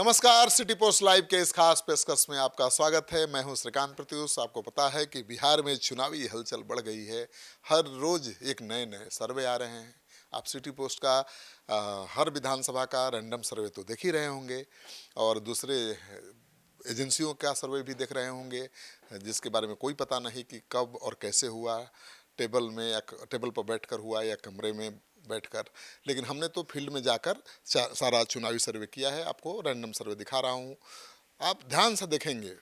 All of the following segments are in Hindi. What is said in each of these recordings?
नमस्कार, सिटी पोस्ट लाइव के इस खास पेशकश में आपका स्वागत है। मैं हूं श्रीकांत प्रत्युष। आपको पता है कि बिहार में चुनावी हलचल बढ़ गई है। हर रोज एक नए नए सर्वे आ रहे हैं। आप सिटी पोस्ट का हर विधानसभा का रैंडम सर्वे तो देख ही रहे होंगे और दूसरे एजेंसियों का सर्वे भी देख रहे होंगे, जिसके बारे में कोई पता नहीं कि कब और कैसे हुआ, टेबल में या टेबल पर बैठकर हुआ या कमरे में बैठकर। लेकिन हमने तो फील्ड में जाकर सारा चुनावी सर्वे किया है। आपको रैंडम सर्वे दिखा रहा हूँ, आप ध्यान से देखेंगे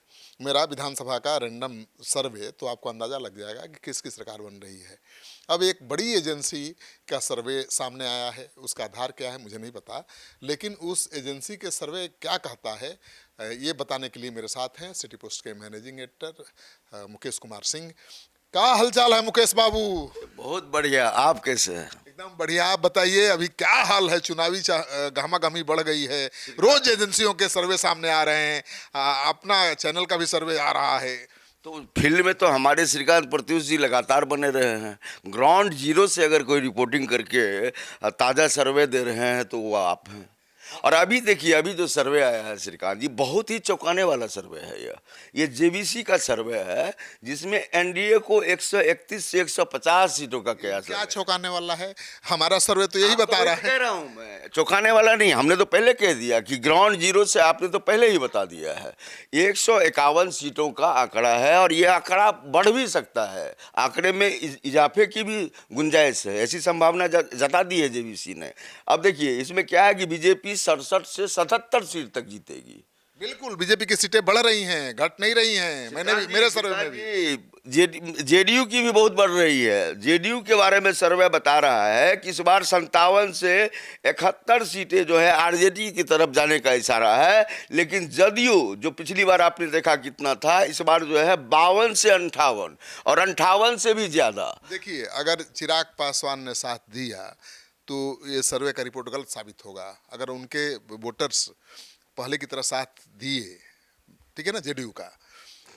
मेरा विधानसभा का रैंडम सर्वे तो आपको अंदाज़ा लग जाएगा कि किसकी सरकार बन रही है। अब एक बड़ी एजेंसी का सर्वे सामने आया है, उसका आधार क्या है मुझे नहीं पता, लेकिन उस एजेंसी के सर्वे क्या कहता है ये बताने के लिए मेरे साथ हैं सिटी पोस्ट के मैनेजिंग एडिटर मुकेश कुमार सिंह। क्या हालचाल है मुकेश बाबू? बहुत बढ़िया। आप कैसे हैं? एकदम बढ़िया। आप बताइए अभी क्या हाल है? चुनावी गहमागहमी बढ़ गई है, रोज एजेंसियों के सर्वे सामने आ रहे हैं, अपना चैनल का भी सर्वे आ रहा है। तो फील्ड में तो हमारे श्रीकांत प्रत्युष जी लगातार बने रहे हैं। ग्राउंड जीरो से अगर कोई रिपोर्टिंग करके ताज़ा सर्वे दे रहे हैं तो वो आप हैं। और अभी देखिए, अभी जो सर्वे आया है श्रीकांत जी, बहुत ही चौंकाने वाला सर्वे है। ये जेबीसी का सर्वे है, जिसमें एनडीए को 131 से 150 सीटों का कयास क्या चौंकाने वाला है? हमारा सर्वे तो यही बता रहा है। कह रहा हूं मैं, चौंकाने वाला नहीं। हमने तो पहले कह दिया कि ग्राउंड जीरो से, आपने तो पहले ही बता दिया है। 151 सीटों का आंकड़ा है और ये आंकड़ा बढ़ भी सकता है। आंकड़े में इजाफे की भी गुंजाइश है, ऐसी संभावना जता दी है जेबीसी ने। अब देखिए, इसमें क्या है कि बीजेपी 67 से 77 सीट तक जीतेगी। बिल्कुल, बीजेपी की सीटें बढ़ रही हैं, घट नहीं रही हैं। मैंने भी, मेरे सर्वे में भी जेडीयू की भी बहुत बढ़ रही है। जेडीयू के बारे में सर्वे बता रहा है कि इस बार 57 से 71 सीटें जो है आरजेडी की तरफ जाने का इशारा है। लेकिन जदयू, जो पिछली बार आपने देखा कितना था, इस बार जो है 52 से 58 और 58 से भी ज्यादा। देखिए, अगर चिराग पासवान ने साथ दिया तो ये सर्वे का रिपोर्ट गलत साबित होगा। अगर उनके वोटर्स पहले की तरह साथ दिए, ठीक है ना, जेडीयू का,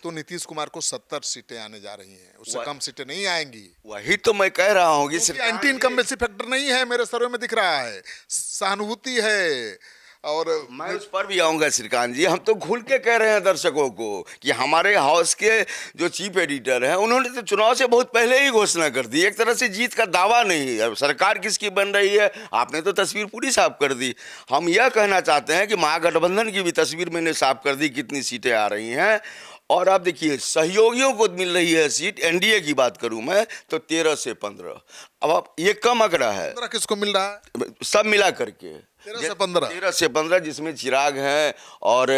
तो नीतीश कुमार को 70 सीटें आने जा रही हैं, उससे कम सीटें नहीं आएंगी। वही तो मैं कह रहा हूँ कि एंटी इनकम्बेंसी फैक्टर नहीं है, मेरे सर्वे में दिख रहा है, सहानुभूति है। और मैं उस पर भी आऊंगा श्रीकांत जी। हम तो खुल के कह रहे हैं दर्शकों को कि हमारे हाउस के जो चीफ एडिटर हैं, उन्होंने तो चुनाव से बहुत पहले ही घोषणा कर दी। एक तरह से जीत का दावा नहीं है। सरकार किसकी बन रही है, आपने तो तस्वीर पूरी साफ कर दी। हम यह कहना चाहते हैं कि महागठबंधन की भी तस्वीर मैंने साफ कर दी, कितनी सीटें आ रही हैं। और आप देखिए, सहयोगियों को मिल रही है सीट, एनडीए की बात करूं मैं तो 13 से 15। अब आप, ये कम आंकड़ा है। 15 किसको मिल रहा है? सब मिला करके 13 से 15, जिसमें चिराग हैं और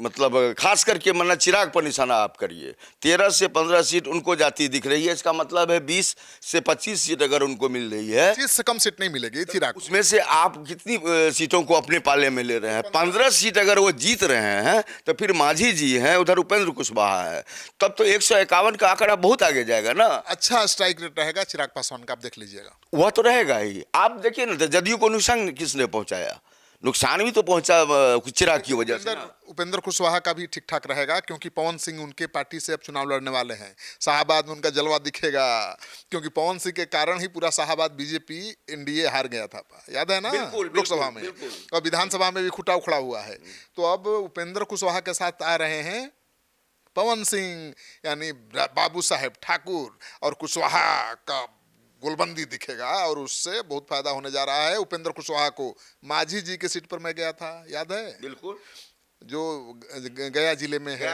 मतलब खास करके मना चिराग पर निशाना आप करिए। 13 से 15 सीट उनको जाती दिख रही है। इसका मतलब है 20 से 25 सीट अगर उनको मिल रही है, 25 से कम सीट नहीं मिलेगी चिराग। उसमें से आप कितनी सीटों को अपने पाले में ले रहे हैं? 15 सीट अगर वो जीत रहे हैं तो फिर मांझी जी हैं, उधर उपेंद्र कुशवाहा है, तब तो 151 का आंकड़ा बहुत आगे जाएगा ना। अच्छा स्ट्राइक रेट रहेगा चिराग पासवान का, आप देख लीजिएगा। वह तो रहेगा ही। आप देखिए ना, जदयू को नुकसान किसने पहुंचाया? नुकसान भी तो पहुंचा चिराग की वजह से। उपेंद्र कुशवाहा का भी ठीक ठाक रहेगा, क्योंकि पवन सिंह उनके पार्टी से अब चुनाव लड़ने वाले हैं। शाहबाद में उनका जलवा दिखेगा, क्योंकि पवन सिंह के कारण ही पूरा शाहबाद बीजेपी एनडीए हार गया था, याद है ना, लोकसभा में। और विधानसभा में भी खुटा उखड़ा हुआ है। तो अब उपेंद्र कुशवाहा के साथ आ रहे हैं पवन सिंह, यानी बाबू साहेब ठाकुर, और कुशवाहा का गोलबंदी दिखेगा और उससे बहुत फायदा होने जा रहा है उपेंद्र कुशवाहा को। मांझी जी के सीट पर मैं गया था, याद है? बिल्कुल, जो गया जिले में है,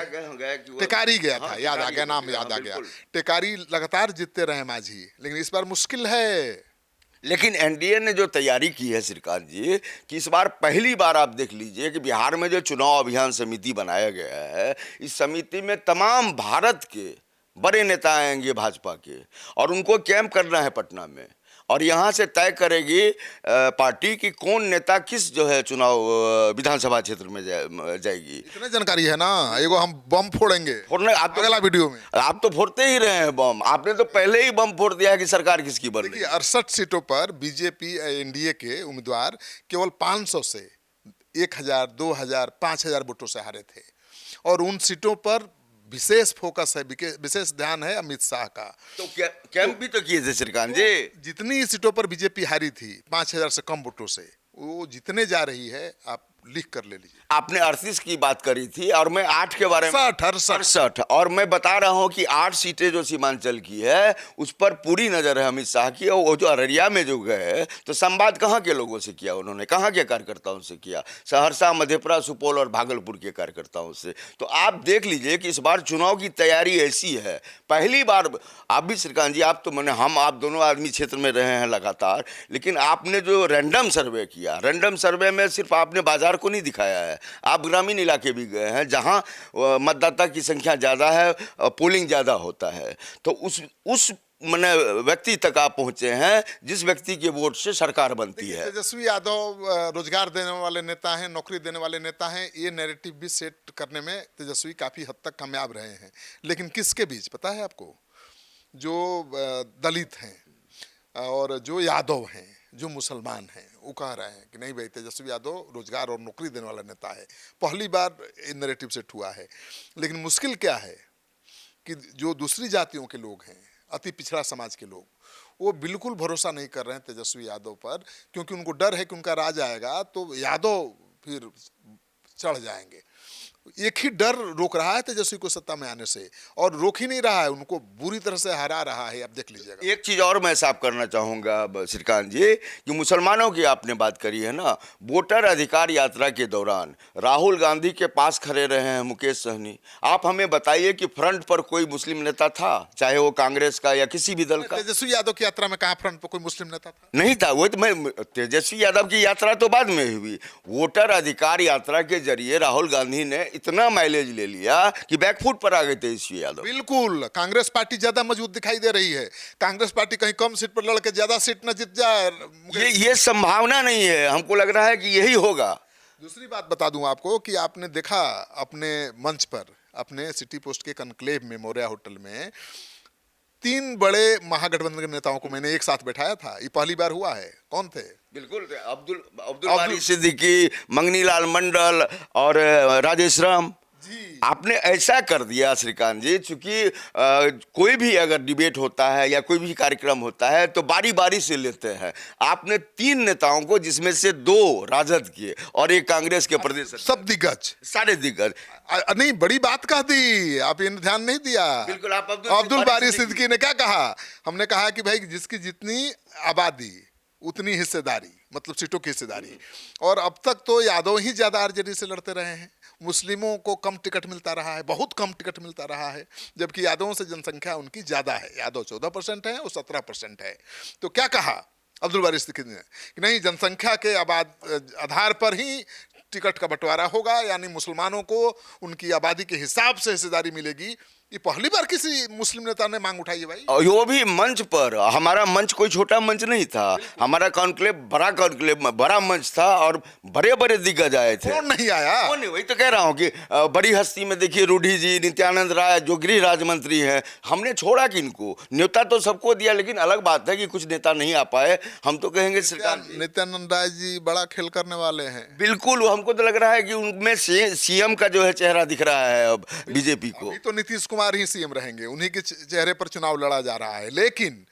टेकारी गया था, याद आ गया, नाम याद आ गया। टेकारी लगातार जीतते रहे मांझी, लेकिन इस बार मुश्किल है। लेकिन एनडीए ने जो तैयारी की है श्रीकांत जी, कि इस बार पहली बार आप देख लीजिए कि बिहार में जो चुनाव अभियान समिति बनाया गया है, इस समिति में तमाम भारत के बड़े नेता आएंगे भाजपा के, और उनको कैंप करना है पटना में। और यहाँ से तय करेगी पार्टी की कौन नेता किस जो है चुनाव विधानसभा क्षेत्र में जाएगी। इतने जानकारी है ना, एगो हम बम फोड़ेंगे, फोड़ने आप तो अगला वीडियो में आप तो फोड़ते ही रहे हैं बम। आपने तो पहले ही बम फोड़ दिया है कि सरकार किसकी बन रही है। 68 सीटों पर बीजेपी एनडीए के उम्मीदवार केवल 500 से 1000, 2000, 5000 वोटों से हारे थे। और उन सीटों पर विशेष फोकस है, विशेष ध्यान है अमित शाह का। तो कैंप भी तो किए थे श्रीकांत जी। जितनी सीटों पर बीजेपी हारी थी 5000 से कम वोटों से, वो जितने जा रही है, आप लिख कर ले लीजिए। आपने 38 की बात करी थी और मैं 8 के बारे में 68 और मैं बता रहा हूं कि 8 सीटें जो सीमांचल की है उस पर पूरी नजर है अमित शाह की। और वो जो अररिया में जो गए तो संवाद कहां के लोगों से किया उन्होंने, कहां के कार्यकर्ताओं से किया? सहरसा, मधेपुरा, सुपौल और भागलपुर के कार्यकर्ताओं से। तो आप देख लीजिए कि इस बार चुनाव की तैयारी ऐसी है, पहली बार। आप भी श्रीकांत जी, आप तो मैंने हम आप दोनों आदमी क्षेत्र में रहे हैं लगातार, लेकिन आपने जो रैंडम सर्वे किया, रैंडम सर्वे में सिर्फ आपने बाजार को नहीं दिखाया है, आप ग्रामीण इलाके भी गए हैं जहां मतदाता की संख्या ज़्यादा है, पोलिंग ज़्यादा होता है। तो उस मैंने व्यक्ति तक आप पहुंचे हैं जिस व्यक्ति के वोट से सरकार बनती है। तेजस्वी यादव रोजगार देने वाले नेता हैं, नौकरी देने वाले नेता हैं, ये नैरेटिव भी सेट करने में तेजस्वी काफ़ी हद तक कामयाब रहे हैं। लेकिन किसके बीच पता है आपको? जो दलित हैं और जो यादव हैं, जो मुसलमान हैं, वो कह रहे हैं कि नहीं भाई, तेजस्वी यादव रोजगार और नौकरी देने वाला नेता है। पहली बार नैरेटिव सेट हुआ है। लेकिन मुश्किल क्या है कि जो दूसरी जातियों के लोग हैं, अति पिछड़ा समाज के लोग, वो बिल्कुल भरोसा नहीं कर रहे हैं तेजस्वी यादव पर, क्योंकि उनको डर है कि उनका राज आएगा तो यादव फिर चढ़ जाएंगे। एक ही डर रोक रहा है तेजस्वी को सत्ता में आने से, और रोक ही नहीं रहा है, उनको बुरी तरह से हरा रहा है। आप देख लीजिएगा। एक चीज और मैं साफ करना चाहूंगा श्रीकांत जी, कि मुसलमानों की आपने बात करी है ना, वोटर अधिकार यात्रा के दौरान राहुल गांधी के पास खड़े रहे हैं मुकेश सहनी। आप हमें बताइए कि फ्रंट पर कोई मुस्लिम नेता था, चाहे वो कांग्रेस का या किसी भी दल का? तेजस्वी यादव की यात्रा में कहाँ फ्रंट पर कोई मुस्लिम नेता था? नहीं था। वो तो मैं, तेजस्वी यादव की यात्रा तो बाद में हुई। वोटर अधिकार यात्रा के जरिए राहुल गांधी ने इतना माइलेज ले लिया कि बैकफुट पर आ गए तेजस्वी यादव। बिल्कुल, कांग्रेस पार्टी ज्यादा मजबूत दिखाई दे रही है। कांग्रेस पार्टी कहीं कम सीट पर लड़के ज्यादा सीट न जीत जाए, ये संभावना नहीं है। हमको लग रहा है कि यही होगा। दूसरी बात बता दूं आपको कि आपने देखा अपने मंच पर, अपने सिटी पोस्ट के कनक्लेव में, मौर्या होटल में 3 बड़े महागठबंधन के नेताओं को मैंने एक साथ बैठाया था। ये पहली बार हुआ है। कौन थे? बिल्कुल, अब्दुल बारी सिद्दीकी, मंगनी लाल मंडल और राजेश राम जी। आपने ऐसा कर दिया श्रीकांत जी, चूंकि कोई भी अगर डिबेट होता है या कोई भी कार्यक्रम होता है तो बारी बारी से लेते हैं। आपने 3 नेताओं को, जिसमें से 2 राजद के और एक कांग्रेस के प्रदेश, सब दिग्गज, सारे दिग्गज। नहीं, बड़ी बात कह दी आप, ये ध्यान नहीं दिया। बिल्कुल। आप अब्दुल बारी सिद्दीकी ने क्या कहा? हमने कहा कि भाई जिसकी जितनी आबादी उतनी हिस्सेदारी, मतलब सीटों की हिस्सेदारी। और अब तक तो यादव ही ज्यादा आरजेडी से लड़ते रहे हैं। मुस्लिमों को कम टिकट मिलता रहा है, बहुत कम टिकट मिलता रहा है, जबकि यादवों से जनसंख्या उनकी ज्यादा है। यादव 14% है और 17% है। तो क्या कहा अब्दुल बारी सिद्दीकी ने कि नहीं, जनसंख्या के आधार पर ही टिकट का बंटवारा होगा, यानी मुसलमानों को उनकी आबादी के हिसाब से हिस्सेदारी मिलेगी। ये पहली बार किसी मुस्लिम नेता ने मांग उठाई है भाई। और वो भी मंच पर। हमारा मंच कोई छोटा मंच नहीं था, हमारा कॉन्क्लेव बड़ा मंच था और बड़े बड़े दिग्गज आए थे। कौन नहीं आया? कौन नहीं? वही तो कह रहा हूँ कि बड़ी हस्ती में देखिए रूढ़ी जी, नित्यानंद राय जो गृह राज्य मंत्री हैं, हमने छोड़ा किनको? न्योता तो सबको दिया, लेकिन अलग बात है कि कुछ नेता नहीं आ पाए। हम तो कहेंगे सरकार, नित्यानंद राय जी बड़ा खेल करने वाले हैं। बिल्कुल। हमको तो लग रहा है कि उनमें सीएम का जो है चेहरा दिख रहा है अब बीजेपी को। तो नीतीश कुमार ही सीएम रहेंगे, उन्हीं के चेहरे पर चुनाव लड़ा जा रहा है। लेकिन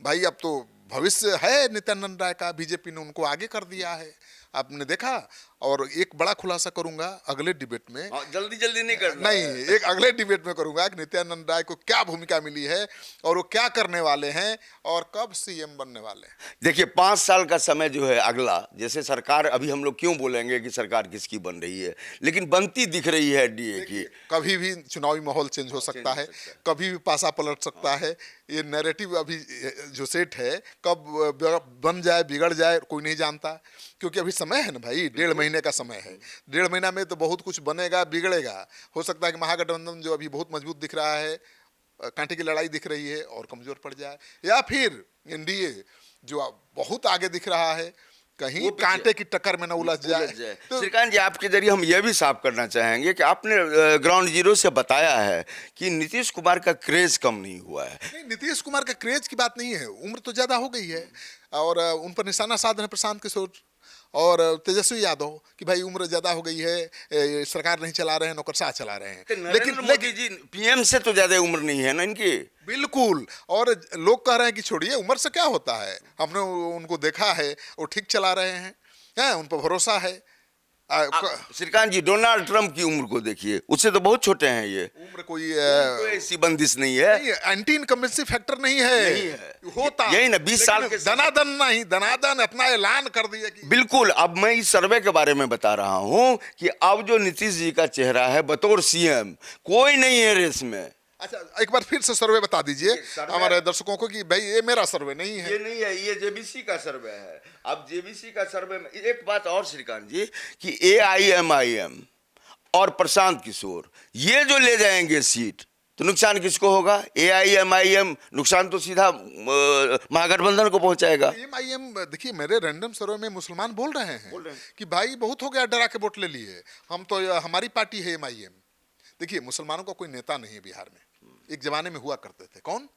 भाई अब तो भविष्य है नित्यानंद राय का, बीजेपी ने उनको आगे कर दिया है, आपने देखा। और एक बड़ा खुलासा करूंगा अगले डिबेट में। जल्दी जल्दी नहीं करना। नहीं, एक अगले डिबेट में करूंगा कि नित्यानंद राय को क्या भूमिका मिली है और वो क्या करने वाले हैं और कब सीएम बनने वाले हैं। देखिए 5 साल का समय जो है अगला, जैसे सरकार, अभी हम लोग क्यों बोलेंगे कि सरकार किसकी बन रही है, लेकिन बनती दिख रही है एनडीए की। कभी भी चुनावी माहौल चेंज हो सकता है, कभी भी पासा पलट सकता है। ये नैरेटिव अभी जो सेट है, कब बन जाए बिगड़ जाए कोई नहीं जानता, क्योंकि अभी समय है ना भाई, 1.5 महीने का समय है। 1.5 महीना में तो बहुत कुछ बनेगा बिगड़ेगा। हो सकता है कि महागठबंधन जो अभी बहुत मजबूत दिख रहा है, कांटे की लड़ाई दिख रही है, और कमजोर पड़ जाए, या फिर एनडीए जो बहुत आगे दिख रहा है कहीं कांटे की टक्कर में न उलझ जाए। तो श्रीकांत जी, आपके जरिए हम यह भी साफ करना चाहेंगे कि आपने ग्राउंड जीरो से बताया है कि नीतीश कुमार का क्रेज कम नहीं हुआ है। नहीं, नीतीश कुमार का क्रेज की बात नहीं है, उम्र तो ज्यादा हो गई है और उन पर निशाना साध रहे प्रशांत किशोर और तेजस्वी यादव कि भाई उम्र ज्यादा हो गई है, सरकार नहीं चला रहे हैं, नौकरशाह चला रहे हैं। लेकिन मोदी जी पीएम से तो ज्यादा उम्र नहीं है ना इनकी। बिल्कुल। और लोग कह रहे हैं कि छोड़िए, उम्र से क्या होता है, हमने उनको देखा है, वो ठीक चला रहे हैं, उन पर भरोसा है। श्रीकांत जी, डोनाल्ड ट्रंप की उम्र को देखिए, उससे तो बहुत छोटे हैं ये। उम्र कोई कोई ऐसी बंदिश नहीं है। एंटी इनकम्बेंसी फैक्टर नहीं है, होता यही ना 20 साल के धनाधन नहीं, धनाधन अपना ऐलान कर दिया कि बिल्कुल। अब मैं इस सर्वे के बारे में बता रहा हूं कि अब जो नीतीश जी का चेहरा है बतौर सीएम, कोई नहीं है रेस में। अच्छा, एक बार फिर से सर्वे बता दीजिए हमारे दर्शकों को कि भाई ये मेरा सर्वे नहीं है। ये नहीं है, ये जेबीसी का सर्वे है। अब जेबीसी का सर्वे में एक बात और श्रीकांत जी, कि एआईएमआईएम और प्रशांत किशोर ये जो ले जाएंगे सीट, तो नुकसान किसको होगा? एआईएमआईएम नुकसान तो सीधा महागठबंधन को पहुंचाएगा। एमआईएम देखिए, मेरे रैंडम सर्वे में मुसलमान बोल रहे हैं कि भाई बहुत हो गया, डरा के वोट ले लिए, हम तो हमारी पार्टी है एमआईएम। देखिए, मुसलमानों का कोई नेता नहीं है बिहार में। एक जमाने में हुआ करते थे, कौन?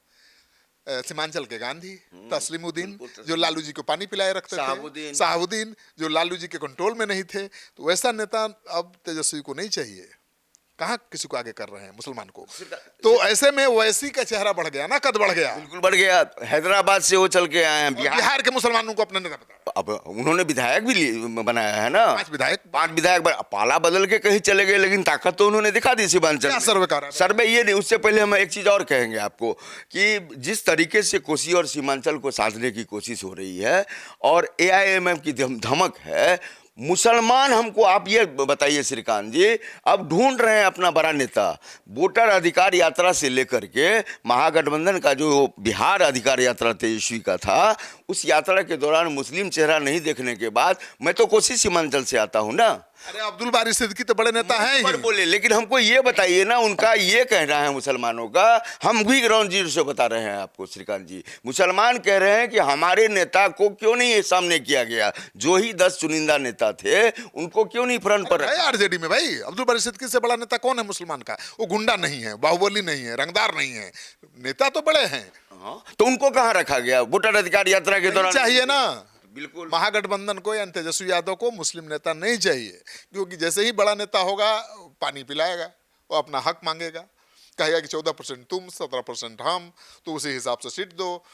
सीमांचल के गांधी, तस्लीमुद्दीन जो लालू जी को पानी पिलाए रखते थे, साहबुद्दीन जो लालू जी के कंट्रोल में नहीं थे। तो वैसा नेता अब तेजस्वी को नहीं चाहिए। कहाँ किसी को आगे कर रहे हैं मुसलमान को? तो ऐसे में वैसी का चेहरा बढ़ गया ना, कद बढ़ गया, बिल्कुल बढ़ गया। हैदराबाद से वो चल के आए हैं, बिहार के मुसलमानों को अपना नेता बता रहा। अब उन्होंने विधायक भी बनाया है ना, 5 विधायक पाला बदल के कहीं चले गए, लेकिन ताकत तो उन्होंने दिखा दी सीमांचल। सर्वे ये नहीं, उससे पहले हम एक चीज और कहेंगे आपको कि जिस तरीके से कोसी और सीमांचल को साधने की कोशिश हो रही है और एआईएमएम की धमक है, मुसलमान हमको आप ये बताइए श्रीकांत जी, अब ढूंढ रहे हैं अपना बड़ा नेता। वोटर अधिकार यात्रा से लेकर के महागठबंधन का जो बिहार अधिकार यात्रा तेजस्वी का था, उस यात्रा के दौरान मुस्लिम चेहरा नहीं देखने के बाद, मैं तो कोसी सीमांचल से आता हूं ना। अरे अब्दुल बारी सिद्दीकी तो बड़े नेता हैं पर बोले, लेकिन हमको ये बताइए ना, उनका ये कहना है मुसलमानों का, हम भी ग्राउंड जीरो से बता रहे हैं आपको श्रीकांत जी, मुसलमान कह रहे हैं कि हमारे नेता को क्यों नहीं सामने किया गया, जो ही 10 चुनिंदा नेता थे उनको क्यों नहीं फ्रंट पर रखा? आरजेडी में भाई अब्दुल बारी सिद्दीकी से बड़ा नेता कौन है मुसलमान का? वो गुंडा नहीं है, बाहुबली नहीं है, रंगदार नहीं है, नेता तो बड़े हैं। तो उनको कहाँ रखा गया वोटर अधिकार यात्रा के दौरान? चाहिए ना, बिल्कुल। महागठबंधन को या तेजस्वी यादव को मुस्लिम नेता नहीं चाहिए, क्योंकि जैसे ही बड़ा नेता होगा पानी पिलाएगा, वो अपना हक मांगेगा, कहेगा कि 14% तुम, 17% हम, तो उसी हिसाब से सीट दो।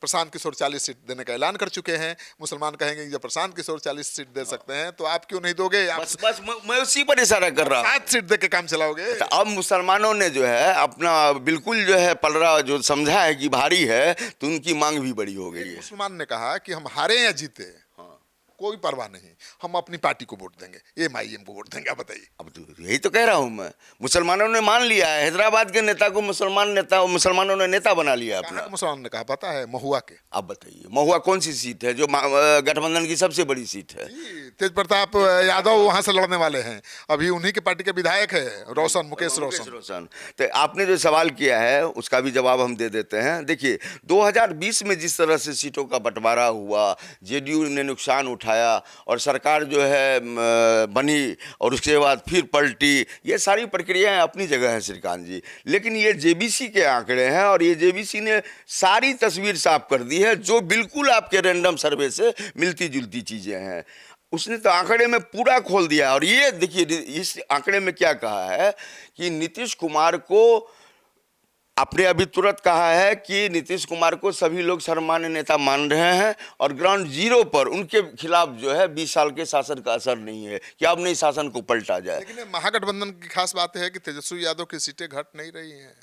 प्रशांत किशोर 40 सीट देने का ऐलान कर चुके हैं। मुसलमान कहेंगे कि जब प्रशांत किशोर 40 सीट दे सकते हैं तो आप क्यों नहीं दोगे? बस मैं उसी पर इशारा कर रहा हूँ। 7 सीट दे के काम चलाओगे? तो अब मुसलमानों ने जो है अपना बिल्कुल जो है पलड़ा जो समझा है कि भारी है, तो उनकी मांग भी बड़ी हो गई है। मुसलमान ने कहा कि हम हारे या जीते कोई परवाह नहीं, हम अपनी पार्टी को वोट देंगे, एमआईएम को वोट देंगे। आप बताइए। अब तो यही तो कह रहा हूं मैं, मुसलमानों ने मान लिया है, हैदराबाद के नेता को मुसलमानों ने नेता बना लिया अपना। मुसलमान ने कहा पता है, महुआ के। अब बताइए, महुआ कौन सी सीट है जो गठबंधन की सबसे बड़ी सीट है? तेज प्रताप यादव वहां से लड़ने वाले हैं, अभी उन्हीं के पार्टी के विधायक है रोशन, मुकेश रोशन। तो आपने जो सवाल किया है उसका भी जवाब हम दे देते हैं। देखिए 2020 में जिस तरह से सीटों का बंटवारा हुआ, जेडीयू ने नुकसान उठाया और सरकार जो है बनी और उसके बाद फिर पलटी, ये सारी प्रक्रियाएं अपनी जगह है श्रीकांत जी, लेकिन ये जेबीसी के आंकड़े हैं और ये जेबीसी ने सारी तस्वीर साफ कर दी है, जो बिल्कुल आपके रैंडम सर्वे से मिलती जुलती चीजें हैं। उसने तो आंकड़े में पूरा खोल दिया। और ये देखिए इस आंकड़े में क्या कहा है कि नीतीश कुमार को, आपने अभी तुरंत कहा है कि नीतीश कुमार को सभी लोग सर्वमान्य नेता मान रहे हैं और ग्राउंड जीरो पर उनके खिलाफ जो है 20 साल के शासन का असर नहीं है कि अब नहीं शासन को पलटा जाए। लेकिन महागठबंधन की खास बात है कि तेजस्वी यादव की सीटें घट नहीं रही हैं।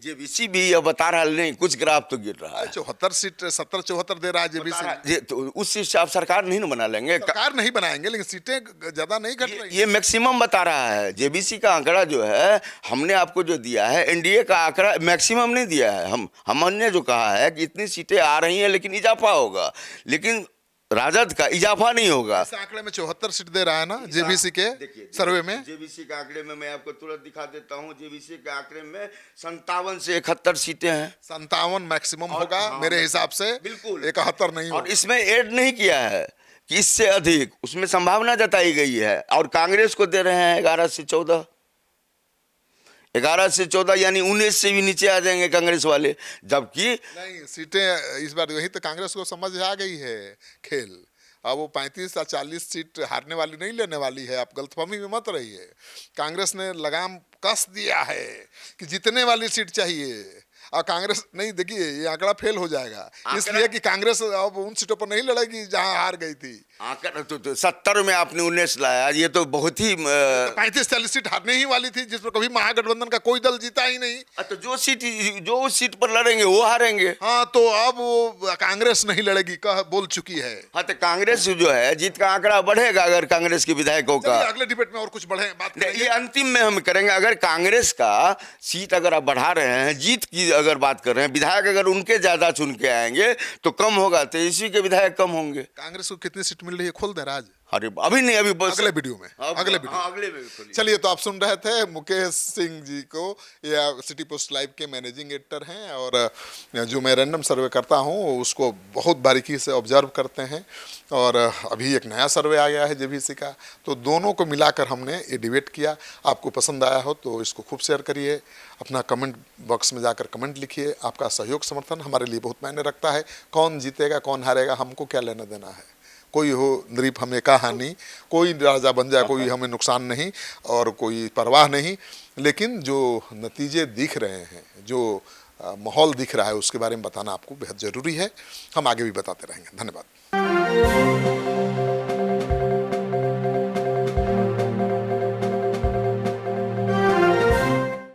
जेबीसी भी ये बता रहा नहीं, कुछ ग्राफ तो गिर रहा है। 74 सीट 70-74 दे रहा है जेबीसी, तो उस हिसाब आप सरकार नहीं बना लेंगे, सरकार नहीं बनाएंगे, लेकिन सीटें ज्यादा नहीं घट रही। ये मैक्सिमम बता रहा है। जेबीसी का आंकड़ा जो है हमने आपको जो दिया है, एनडीए का आंकड़ा मैक्सिमम नहीं दिया है। हमने जो कहा है कि इतनी सीटें आ रही हैं लेकिन इजाफा होगा, लेकिन राजद का इजाफा नहीं होगा। इस आंकड़े में 74 सीट दे रहा है ना जेबीसी के सर्वे में। जेबीसी के आंकड़े में मैं आपको तुरंत दिखा देता हूं, जेबीसी के आंकड़े में 57 से 71 सीटें हैं। 57 मैक्सिमम होगा मेरे हिसाब से, बिल्कुल 71 नहीं। और इसमें ऐड नहीं किया है कि इससे अधिक, उसमें संभावना जताई गई है। और कांग्रेस को दे रहे हैं 11 से 14, 11 से 14 यानी 19 से भी नीचे आ जाएंगे कांग्रेस वाले, जबकि नहीं सीटें इस बार वही तो कांग्रेस को समझ आ गई है खेल। अब वो 35 या 40 सीट हारने वाली नहीं लेने वाली है, आप गलतफहमी में मत रहिए। कांग्रेस ने लगाम कस दिया है कि जीतने वाली सीट चाहिए, और कांग्रेस नहीं, देखिए ये आंकड़ा फेल हो जाएगा, इसलिए कि कांग्रेस अब उन सीटों पर नहीं लड़ेगी जहां हार गई थी। आकर तो 70 में आपने 19 लाया, ये तो बहुत ही 35-40 सीट हारने ही वाली थी, जिस पर कभी महागठबंधन का कोई दल जीता ही नहीं। तो जो उस सीट पर लड़ेंगे वो हारेंगे। हाँ, तो अब वो कांग्रेस नहीं लड़ेगी कह बोल चुकी है। हाँ, तो कांग्रेस जो है जीत का आंकड़ा बढ़ेगा अगर कांग्रेस के विधायकों का। चलिए अगले डिबेट में और कुछ बढ़े बात ये करेंगे। अंतिम में हम करेंगे। अगर कांग्रेस का सीट अगर आप बढ़ा रहे हैं, जीत की अगर बात कर रहे हैं, विधायक अगर उनके ज्यादा चुन के आएंगे तो कम होगा, तो इसी के विधायक कम होंगे। कांग्रेस को कितनी सीट मिल रही है खोल दे राज? अरे अभी नहीं, अभी बस अगले वीडियो में, अगले वीडियो। चलिए, तो आप सुन रहे थे मुकेश सिंह जी को, या सिटी पोस्ट लाइव के मैनेजिंग एडिटर हैं, और जो मैं रैंडम सर्वे करता हूं उसको बहुत बारीकी से ऑब्जर्व करते हैं। और अभी एक नया सर्वे आ गया है जेबीसी का, तो दोनों को मिलाकर हमने ये डिबेट किया। आपको पसंद आया हो तो इसको खूब शेयर करिए, अपना कमेंट बॉक्स में जाकर कमेंट लिखिए। आपका सहयोग समर्थन हमारे लिए बहुत मायने रखता है। कौन जीतेगा कौन हारेगा हमको क्या लेना देना है, कोई हो नृप हमें का हानि, कोई राजा बन जाए कोई हमें नुकसान नहीं और कोई परवाह नहीं। लेकिन जो नतीजे दिख रहे हैं, जो माहौल दिख रहा है, उसके बारे में बताना आपको बेहद ज़रूरी है। हम आगे भी बताते रहेंगे। धन्यवाद।